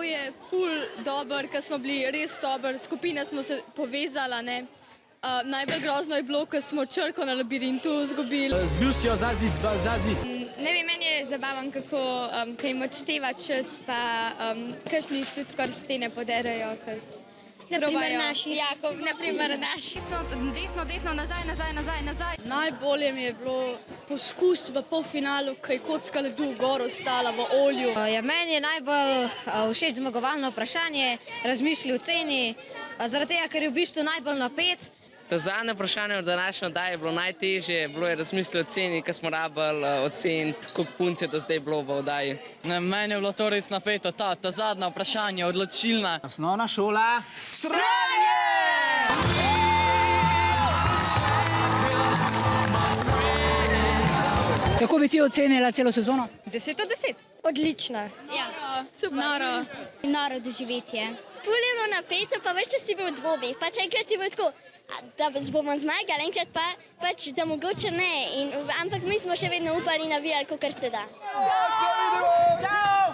je ful dober, ker smo bili res dober, skupina smo se povezala, ne. Najbolj grozno je bilo, ko smo črko na labirintu izgubili. Zbil si jo za zid. Ne vem, meni je zabaven, kako jim odšteva čas, pa kakšni tudi skoraj stene poderejo, Naprimer naši. Ja, naprimer naši. Desno, nazaj. Najbolje mi je bilo poskus v polfinalu, ko je kocka ledu gor ostala v olju. Meni je najbolj všeč zmagovalno vprašanje, razmisli o ceni, zaradi tega, ker je v bistvu najbolj napet. To zadnje vprašanje v današnji oddaji je bilo najtežje, bilo je razmisliti o ceni, ker smo rabili oceniti, koliko punc je do zdaj bilo v oddaji. Meni je bilo to res napeto, ta zadnja vprašanja, odločilna. Osnovna šola Strelje! Kako bi ti ocenila celo sezono? 10 od 10. Odlična. Ja, super. Noro doživetje. Ful je bilo napeto, pa veš, če si bil v dvobi. Pač enkrat si bil tako, da bomo zmagali, enkrat pač, da mogoče ne. Ampak mi smo še vedno upali navijali, kakor se da. Čau, se vidimo! Čau!